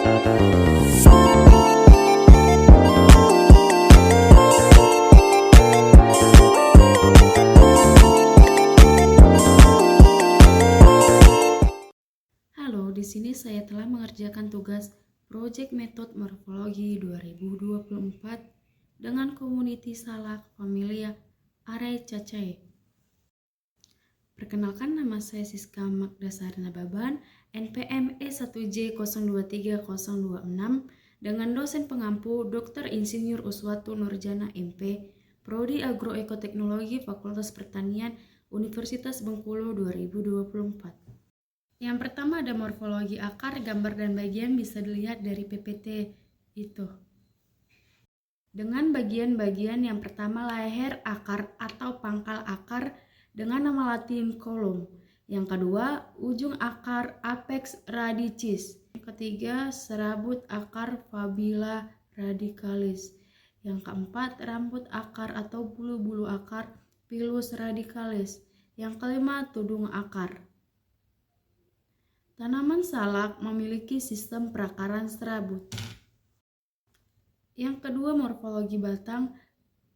Halo, di sini saya telah mengerjakan tugas Project Method Morfologi 2024 dengan Community Salak Familia Arecaceae. Perkenalkan, nama saya Siska Magdasarina Baban, NPM E1J023026 dengan dosen pengampu Dr. Insinyur Uswatu Nurjana MP, Prodi Agroekoteknologi Fakultas Pertanian Universitas Bengkulu 2024. Yang pertama ada morfologi akar, gambar dan bagian bisa dilihat dari PPT itu. Dengan bagian-bagian yang pertama leher akar atau pangkal akar dengan nama latin kolom. Yang kedua ujung akar apex radicis. Yang ketiga serabut akar fabula radicalis. Yang keempat rambut akar atau bulu-bulu akar pilus radicalis. Yang kelima tudung akar. Tanaman salak memiliki sistem perakaran serabut. Yang kedua morfologi batang,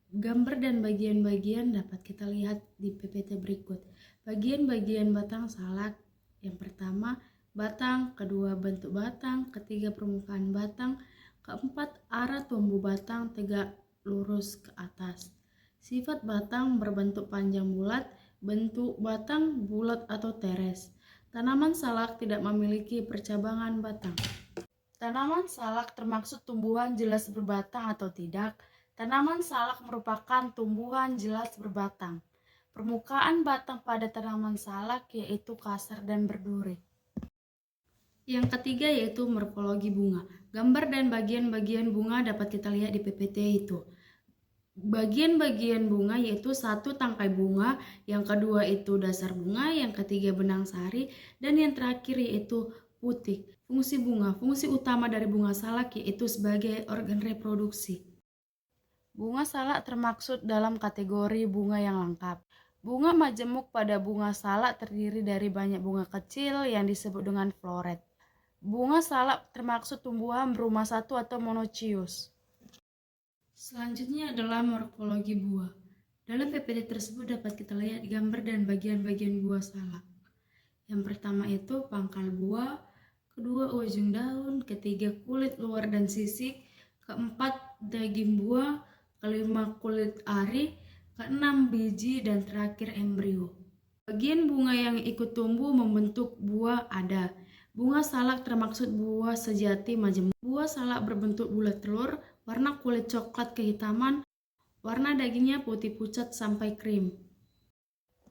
gambar dan bagian-bagian dapat kita lihat di PPT berikut. Bagian-bagian batang salak, yang pertama batang, kedua bentuk batang, ketiga permukaan batang, keempat arah tumbuh batang tegak lurus ke atas. Sifat batang berbentuk panjang bulat, bentuk batang bulat atau teres. Tanaman salak tidak memiliki percabangan batang. Tanaman salak termasuk tumbuhan jelas berbatang atau tidak. Tanaman salak merupakan tumbuhan jelas berbatang. Permukaan batang pada tanaman salak yaitu kasar dan berduri. Yang ketiga yaitu morfologi bunga. Gambar dan bagian-bagian bunga dapat kita lihat di PPT itu. Bagian-bagian bunga yaitu satu tangkai bunga, yang kedua itu dasar bunga, yang ketiga benang sari, dan yang terakhir yaitu putik. Fungsi bunga, fungsi utama dari bunga salak yaitu sebagai organ reproduksi. Bunga salak termaksud dalam kategori bunga yang lengkap. Bunga majemuk pada bunga salak terdiri dari banyak bunga kecil yang disebut dengan floret. Bunga salak termaksud tumbuhan berumah satu atau monoecious. Selanjutnya adalah morfologi buah. Dalam PPT tersebut dapat kita lihat gambar dan bagian-bagian buah salak. Yang pertama itu pangkal buah, kedua ujung daun, ketiga kulit luar dan sisik, keempat daging buah, kelima kulit ari, keenam biji, dan terakhir embrio. Bagian bunga yang ikut tumbuh membentuk buah ada. Bunga salak termaksud buah sejati majemuk. Buah salak berbentuk bulat telur, warna kulit coklat kehitaman, warna dagingnya putih pucat sampai krim.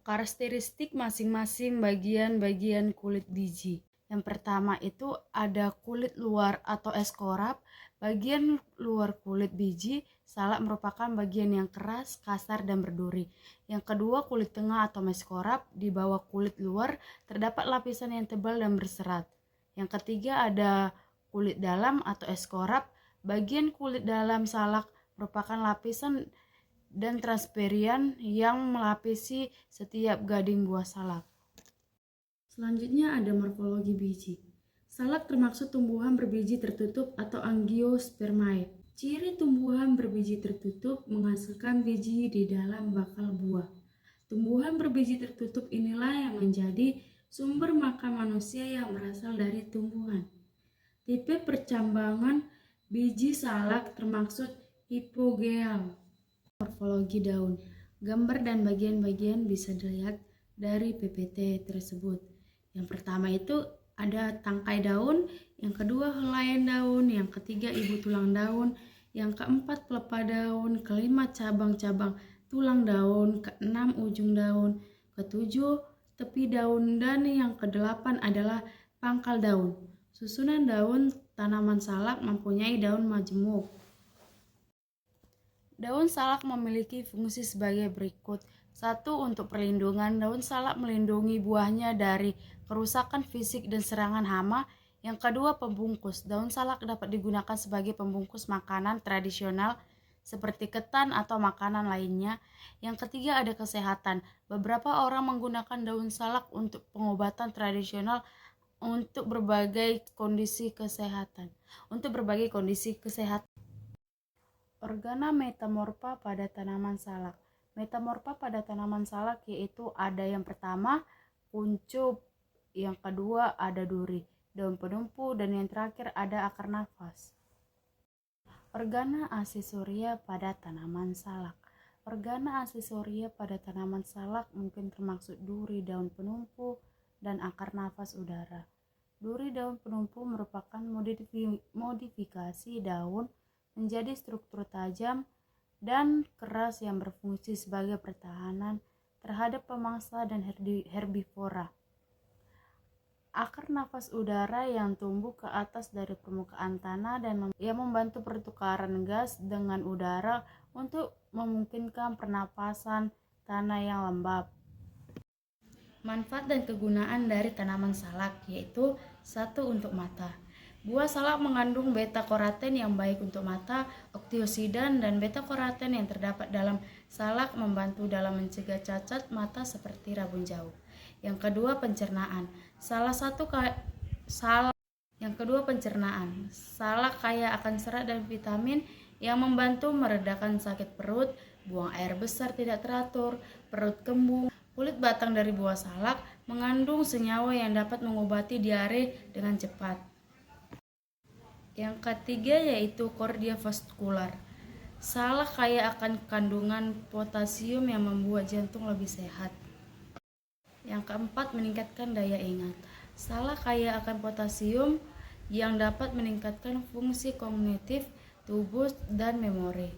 Karakteristik masing-masing bagian-bagian kulit biji. Yang pertama itu ada kulit luar atau eskorap. Bagian luar kulit biji salak merupakan bagian yang keras, kasar, dan berduri. Yang kedua kulit tengah atau meskorap. Di bawah kulit luar terdapat lapisan yang tebal dan berserat. Yang ketiga ada kulit dalam atau eskorap. Bagian kulit dalam salak merupakan lapisan dan transparan yang melapisi setiap gading buah salak. Selanjutnya ada morfologi biji. Salak termaksud tumbuhan berbiji tertutup atau angiospermae. Ciri tumbuhan berbiji tertutup menghasilkan biji di dalam bakal buah. Tumbuhan berbiji tertutup inilah yang menjadi sumber makan manusia yang berasal dari tumbuhan. Tipe percambangan biji salak termaksud hipogeal. Morfologi daun. Gambar dan bagian-bagian bisa dilihat dari PPT tersebut. Yang pertama itu ada tangkai daun, yang kedua helaian daun, yang ketiga ibu tulang daun, yang keempat pelepah daun, kelima cabang-cabang tulang daun, keenam ujung daun, ketujuh tepi daun, dan yang kedelapan adalah pangkal daun. Susunan daun tanaman salak mempunyai daun majemuk. Daun salak memiliki fungsi sebagai berikut. 1. Untuk perlindungan, daun salak melindungi buahnya dari kerusakan fisik dan serangan hama. Yang kedua, pembungkus. Daun salak dapat digunakan sebagai pembungkus makanan tradisional seperti ketan atau makanan lainnya. Yang ketiga, ada kesehatan. Beberapa orang menggunakan daun salak untuk pengobatan tradisional untuk berbagai kondisi kesehatan. Organa metamorfa pada tanaman salak. Metamorfa pada tanaman salak yaitu ada yang pertama kuncup, yang kedua ada duri, daun penumpu, dan yang terakhir ada akar nafas. Organa aksesoria pada tanaman salak. Organa aksesoria pada tanaman salak mungkin termasuk duri, daun penumpu, dan akar nafas udara. Duri daun penumpu merupakan modifikasi daun menjadi struktur tajam dan keras yang berfungsi sebagai pertahanan terhadap pemangsa dan herbivora. Akar nafas udara yang tumbuh ke atas dari permukaan tanah dan yang membantu pertukaran gas dengan udara untuk memungkinkan pernapasan tanah yang lembab. Manfaat dan kegunaan dari tanaman salak yaitu 1. Untuk mata. Buah salak mengandung beta-karoten yang baik untuk mata. Antioksidan dan beta-karoten yang terdapat dalam salak membantu dalam mencegah cacat mata seperti rabun jauh. Yang kedua, pencernaan. Salak kaya akan serat dan vitamin yang membantu meredakan sakit perut, buang air besar tidak teratur, perut kembung. Kulit batang dari buah salak mengandung senyawa yang dapat mengobati diare dengan cepat. Yang ketiga yaitu kardiovaskular. Salak kaya akan kandungan potasium yang membuat jantung lebih sehat. Yang keempat, meningkatkan daya ingat. Salak kaya akan potasium yang dapat meningkatkan fungsi kognitif tubuh dan memori.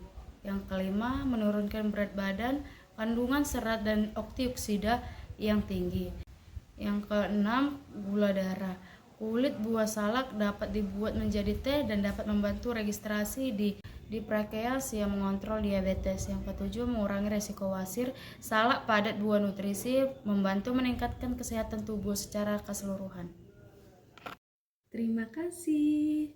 Yang kelima, menurunkan berat badan, kandungan serat dan antioksida yang tinggi. Yang keenam, gula darah. Kulit buah salak dapat dibuat menjadi teh dan dapat membantu registrasi di pankreas yang mengontrol diabetes. Yang ketujuh, mengurangi resiko wasir. Salak padat buah nutrisi membantu meningkatkan kesehatan tubuh secara keseluruhan. Terima kasih.